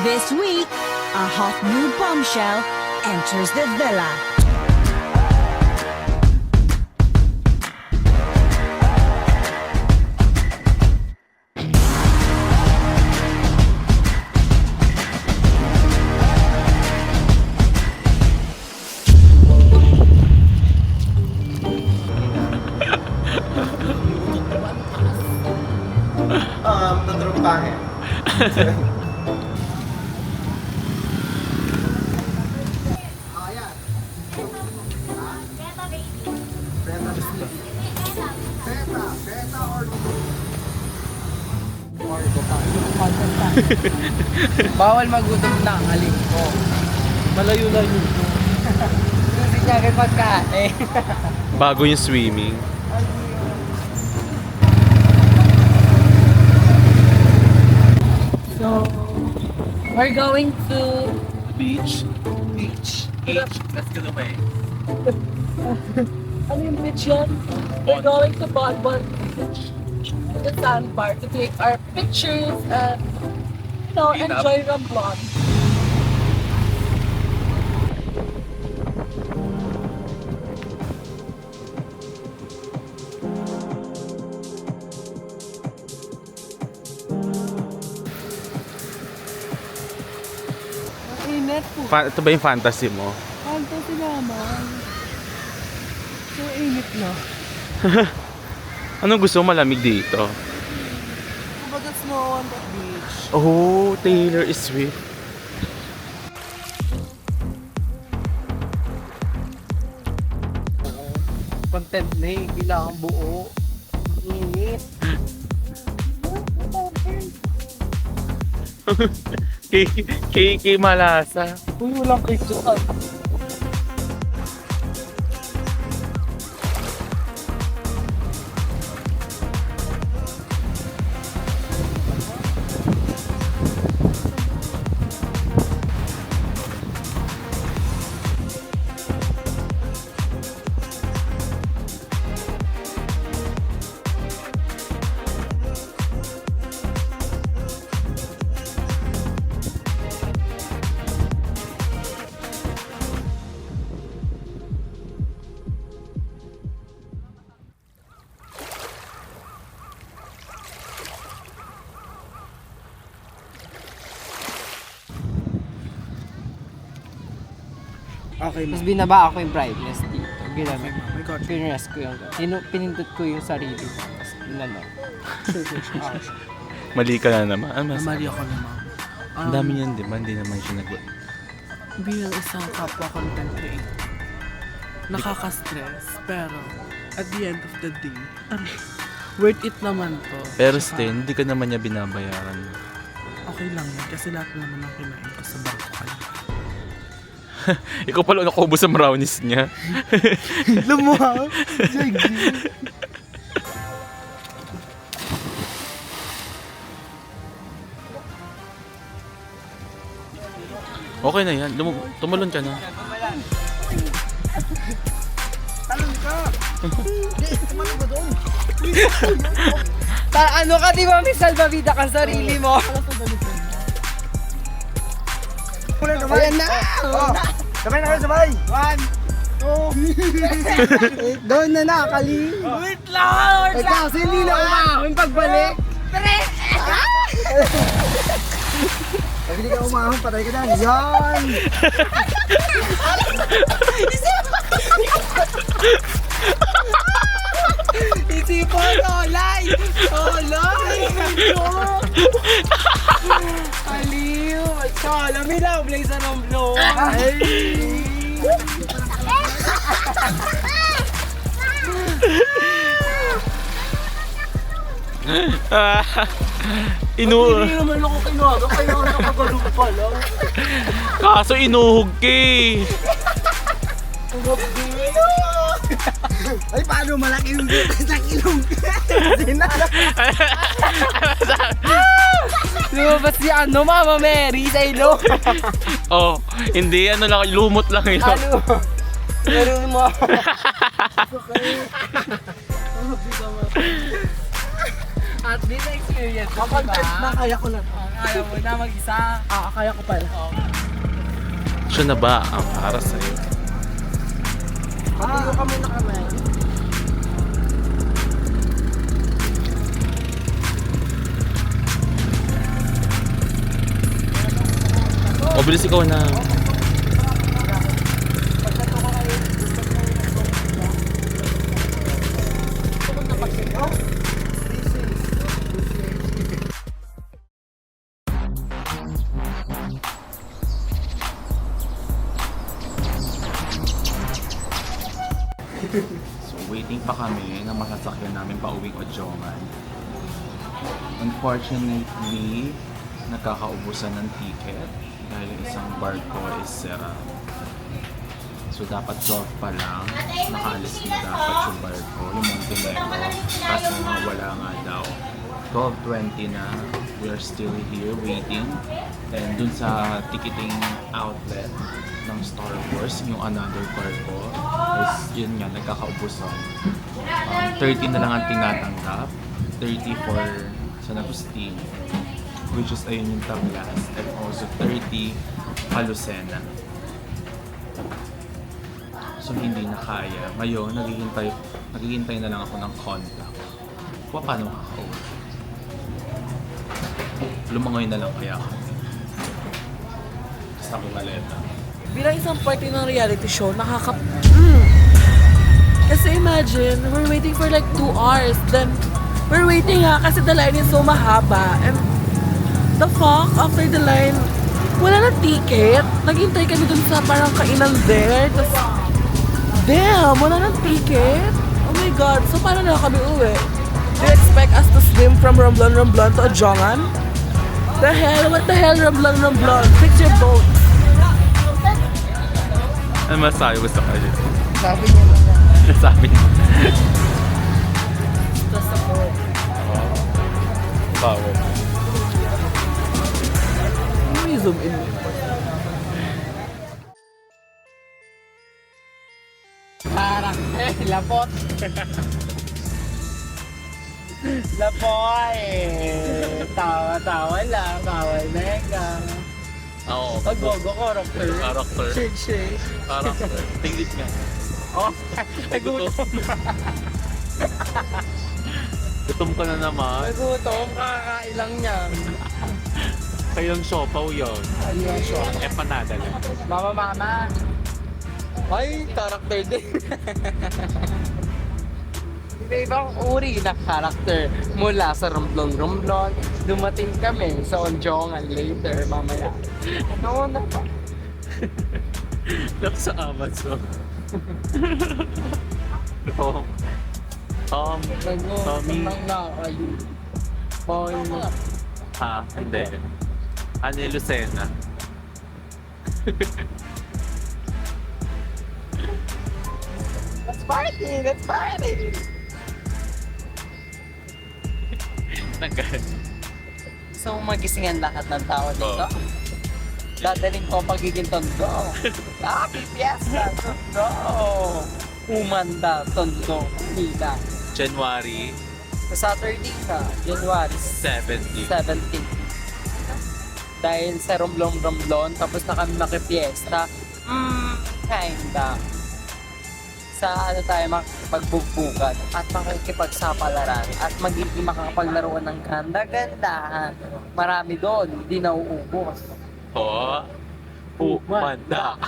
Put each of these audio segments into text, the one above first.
This week, a hot new bombshell enters the villa. Tatrong pangit. Bawal magutom na ang aling ko. Malayo-layo ko. Kasi niya kay pagkain. Bago yung swimming. So, we're going to Beach. beach. Let's get away. Ano yung beach yan? We're going to Bonbon Beach. The sandbar to take our pictures and, enjoy the vlog. Init po. Ito ba yung fantasy mo? Fantasy naman. So, init na. Anong gusto mo malamig dito? Kumbaga snow on the beach. Oh, Taylor Swift. Content na eh. Kailangan buo. Init. Kay malasa. Uy, walang picture. Okay, Tapos binaba ako yung brightness dito. Ginamit. Pinrest ko yung pinindot ko yung sarili ko. Tapos ginano. Mali ka na naman. Ano mas? Mali ako naman. Ang dami niyan, di ba? Hindi naman siya nag... Bilang isang kapwa content creator, nakaka-stress, pero at the end of the day, worth it naman to. Pero Tsaka, still, hindi ka naman niya binabayaran. okay lang yan kasi lahat naman ang kinain ko sa barko kayo. Ikaw pala nakubos sa brownies niya. Lumuha! Okay na yan. Tumalon ka na. Ano ka, di ba may salbabida ka sarili mo? Ayan na! Sabay na kayo, sabay! 1, 2, doon na nakakali. Wait lang! Eh kasi hindi na umahon pagbalik. Pag hindi ka umahon, patay ka na. Yan! Isipan, olay! Olay! Aliw! Kala, may love sa ng blow. Inu... Hindi naman ako kinaga, kaya ako nakagalong pala. Kaso inuhog ka eh. Ay, paano malaki yung butas ng ilong? Lumabas si Mama Mary sa ilong. Oh, hindi. Ano lang, lumot lang yun. Ano? Meron mo. At least experience mo, Ako na kaya ko lang. Kaya mo na mag-isa. Kaya ko pala. Siya na ba ang para sa'yo? Patuyo kami na kami. O, bilis ikaw na. So, waiting pa kami na masasakyan namin pa uwing Odjongan. Unfortunately, nagkakaubusan ng ticket dahil yung isang barko is sira. So, dapat 12 pa lang, nakaalis na dapat yung barko, yung Montenegro. Kaso nga wala nga daw. 12:20 na, we are still here waiting. And dun sa ticketing outlet ng Star Wars, yung another barko, is yun nga, nagkakaubusan. 30 na lang ang tinatanggap, 30 for San Agustin, which is ayun yung Tablas, and also 30 Palucena. So hindi na kaya. Ngayon, naghihintay na lang ako ng contact. Kung paano makaka-uwi. Lumangoy na lang kaya ako. Sa aking maleta. Bilang isang party ng reality show, Kasi imagine, we're waiting for like 2 hours. Then, we're waiting kasi the line is so mahaba. And the fuck, after the line, wala na ticket. Naghintay kami dun sa parang kainan there. Tapos, damn, wala na ticket. Oh my God, so paano na kami uwi? Do you expect us to swim from Romblon to Odjongan? The hell? What the hell, Romblon? Fix your boat. Ano masabi mo sa kanya? Sabi niya lang. Sabi niya. Just a boat. Power. Let me zoom in. Parang, lapot. Lapoy. Tawa-tawa lang. Bawal mega. Oo. Pag-gogo character. Character. Shake. Character. Tinglit nga. Oh, nagutom. Gutom ka na naman. Nagutom. Kakakain lang niya. Kayong siopaw yun. Ayun siya. Empanada lang. Mama. Ay, character din. Iba-ibang uri na character mula sa Romblon. Dumating kami sa Odjongan later, mamaya. Ano na pa? Lang sa Amazon. Tommy. Nag-uutang na kayo. Boy na. Ha? Hindi. Ani Lucena. Let's party! Naggan. So, magising ang lahat ng tao dito? Dadaling ko ang pagiging tondo. Happy Fiesta, tondo! Umanda, tondo, nila. January Sa Saturday ka, January 17. 17. Dahil sa Romblon, tapos na kami makipiesta. Kinda. Sa ano tayo makipagbugbugad at makikipagsapalaran at magiging makakapaglaruan ng ganda-gandahan. Marami doon, hindi nauubos. Oh. Umanda.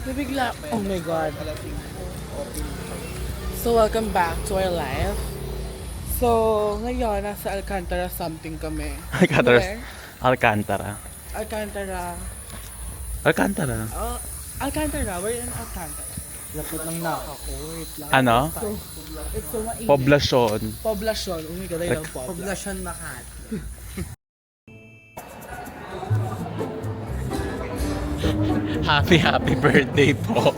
Nabigla. Oh my God. So, welcome back to our life. So, ngayon, nasa Alcantara something kami. Where? Alcantara. Alcantara. Alcantara. Oh, Alcantara. We're in Alcantara. Lapot ng naka ko, wait lang. Ano? It's so mainit. Poblasyon. Poblasyon. Oh my God, I love Pobla. Poblasyon Makati. Happy birthday po.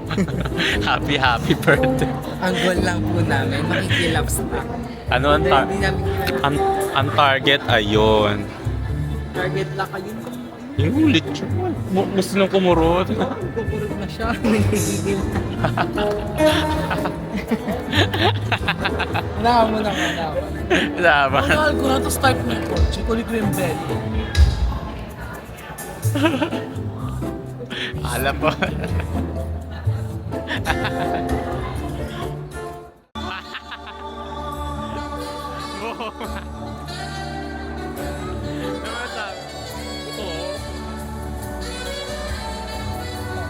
happy birthday. Ang goal lang po namin, makikilabs na. Ano ang, Hindi namin ang target ayun. target lang kayo. Yung lechon. Gusto nang kumurot. Kukurot na siya. Nagigigil. Unahan mo naman ako. Laban. Ang mahal ko na to start nito. Chicory cream belly. Alam mo.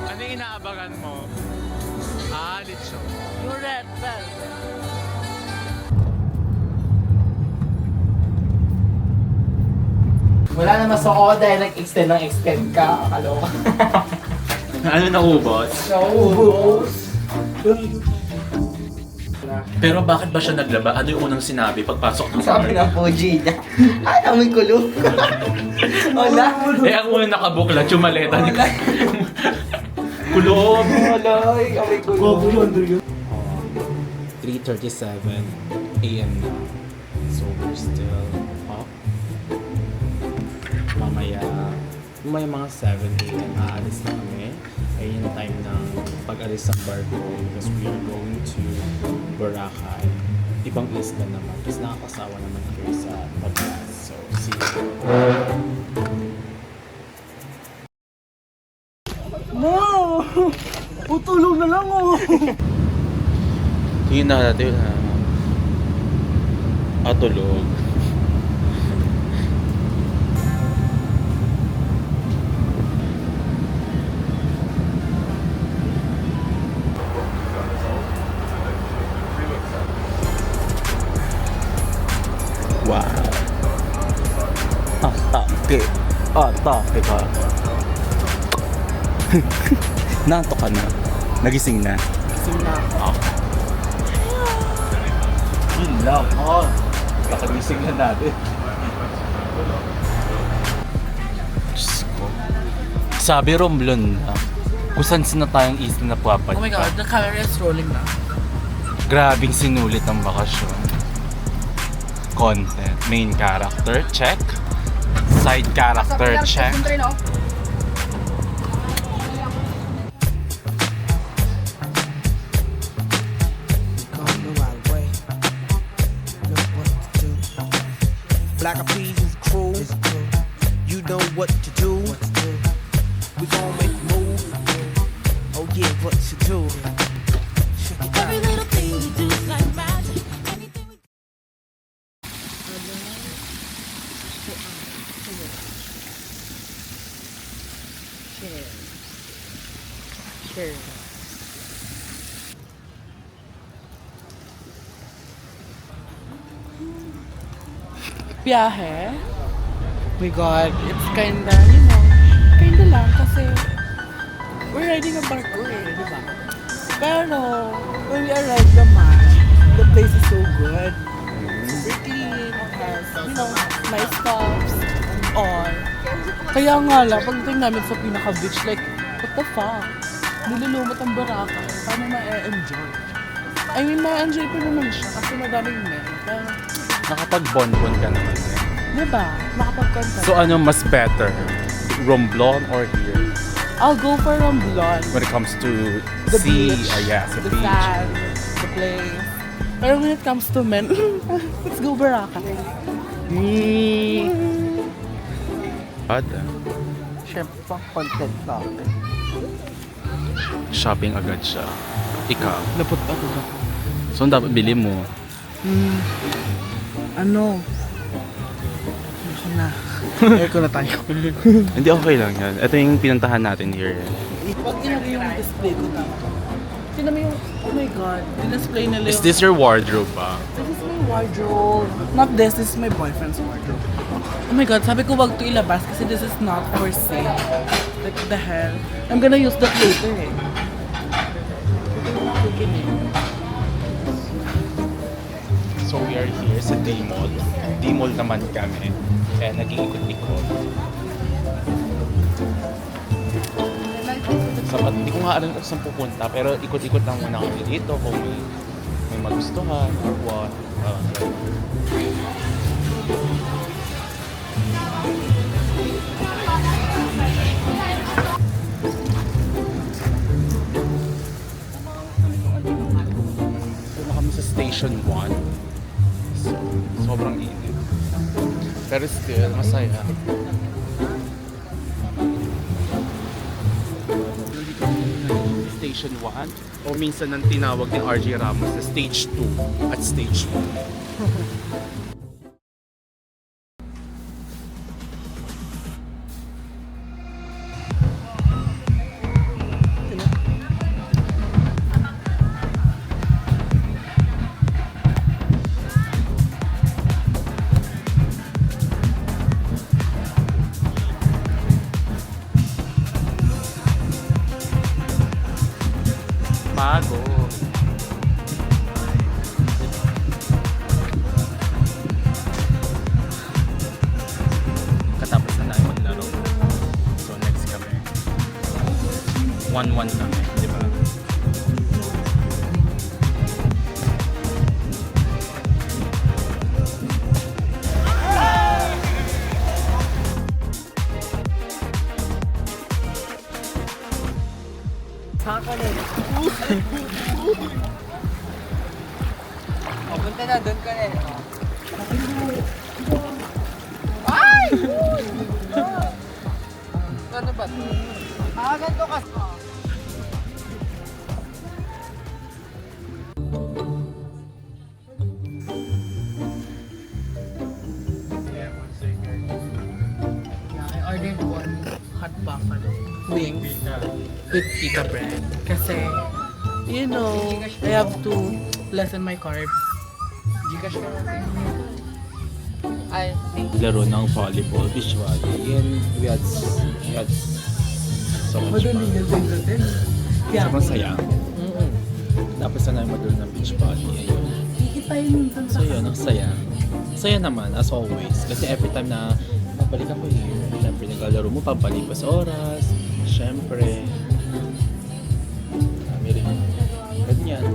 Ano yung inaabangan mo? Lechon. Yung red velvet. Wala naman sa ako dahil nag-extend ng extend ka. Kaloka. Ano naubos? Naubos. Pero bakit ba siya naglaba? Ano yung unang sinabi pagpasok ng Sabi ng Fuji niya, ay, amoy kulo. Wala. ang unang nakabuklat, yung maleta ni Kulob! Wala, ay, amoy kulo. 3:37 a.m. na. So we're still up. Mamaya mga 7 a.m. aalis na kami. Ayun yung time ng pag-alis ng barko because we are going to Boracay. Ibang isla naman. Tapos nakakasawa naman kayo sa podcast. So, see you. No! Putulong na lang oh! Tingin na natin na tulog. Wow. Atake. Atake ka. Nantok ka na. Nagising na. Gising na ako. Yun lang. Nakagising na natin. Diyos ko. Sabi Romblon na kung saan na tayong isla na puwapadya. Oh my god, the camera is rolling na. Grabing sinulit ang bakasyon. Content. Main character, check. Side character, check. Black Eyed is crew. You know what to do. We gon' make a move. Oh yeah, what to do. Check it out. Every little thing you do is like magic. Anything we Biyahe. Oh my god, it's kinda, kinda lang kasi we're riding a barko eh, di ba? Pero, when we arrived naman, the place is so good. Super clean, it has, nice stops and all. Kaya nga lang, pagdating namin sa pinaka-beach, like, what the fuck? Nilulumot ang Boracay, paano ma-enjoy? I mean, ma-enjoy pa naman siya kasi madaming men. Pero, Nakapag-bonbon ka naman eh. diba? Makapag-contact. So ano mas better? Romblon or here? I'll go for Romblon. When it comes to The sea, beach, yes, the the beach. sand, the place. Pero when it comes to men, let's go Boracay. Ada. Siyempre, pang content natin. Shopping agad siya. Ikaw. Napot ako ba? So ang dapat bili mo? Ano? Ayoko na. Ayoko na tayo. Hindi, okay lang yan. Ito yung pinuntahan natin here. Pag ginagawa yung display ko tama. Tignan mo yung, oh my god, dinasplay nila Is yung... this your wardrobe ba? This is my wardrobe. Not this is my boyfriend's wardrobe. Oh my god, sabi ko wag to ilabas kasi this is not for sale. Like the hell. I'm gonna use that later eh. So we are here sa D-Mall. D-Mall naman kami. Kaya nag-iikot-ikot. Sapat, hindi ko nga alam kung saan pupunta. Pero ikot-ikot lang muna kami dito kung may magustuhan or what. Pero still, masaya. Station 1 o minsan ang tinawag ni RJ Ramos na Stage 2 at Stage 1. Bago. Katapos na tayo maglaro. So next kami. 1-1 kami, di ba? Oh, punta na, doon ka na eh. Ano ba ito? Ganito kasi. I ordered one hot buffalo wings with pita bread. Kasi, you know, I have to lessen my carbs. Gcash ka natin. Ay, Laro ng volleyball, beach volley, and we had so much fun. Sobrang saya. Tapos na namin madul ng beach volley. Ayun. So yun, ang saya. Saya naman, as always. Kasi every time na mabalik ako here, syempre naglalaro mo, papalipas oras, syempre. Kami rin. Ganyan.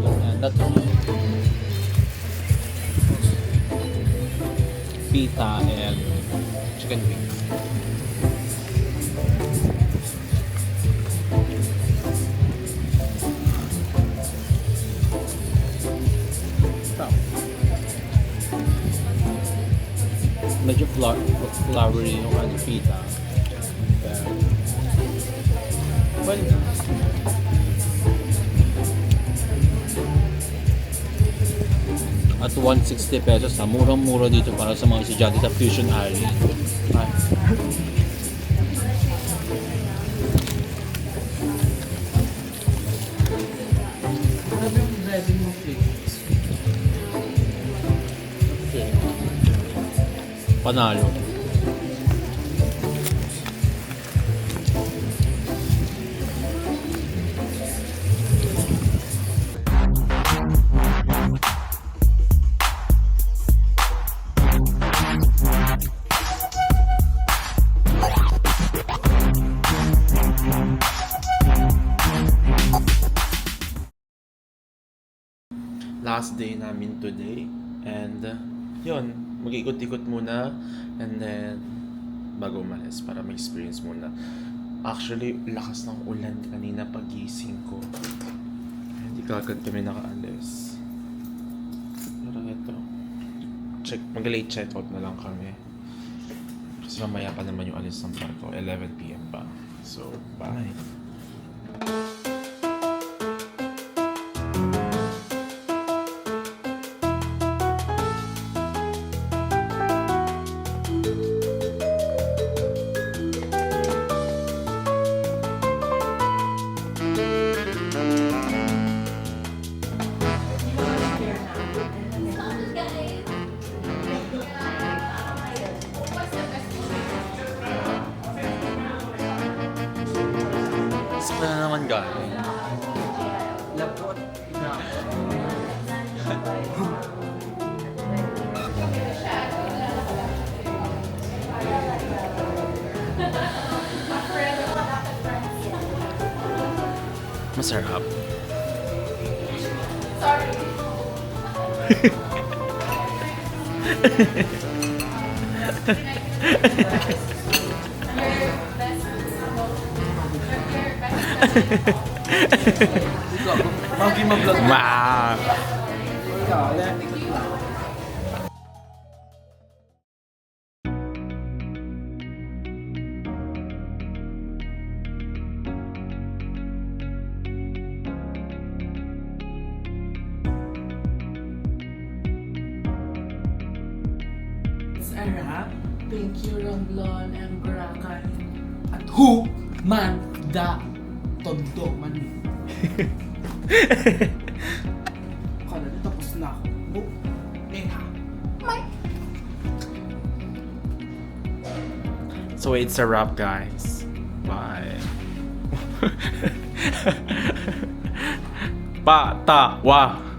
Pita and chicken wings. Medyo flowery yung pita. Pero, well na. At 160 pesos ha, murang-mura dito para sa mga estudyante sa Fusion Alley. Ay. Panalo. Last day namin today, and yun, mag-ikot-ikot muna and then bago umalis para ma-experience muna. Actually, lakas ng ulan kanina pagising ko, hindi kagad kami nakaalis. Pero eto, mag-late check out na lang kami kasi mamaya pa naman yung alis ng barko, 11 PM pa. So, bye! Saan na naman galing? labot. Masarap. Magi mag-vlog. Wow. it's a wrap. Thank you, Romblon and Burakan. At who man da tondo man. Kala na tapos na ako. Oh, neha. So it's a wrap, guys. Bye. Patawa.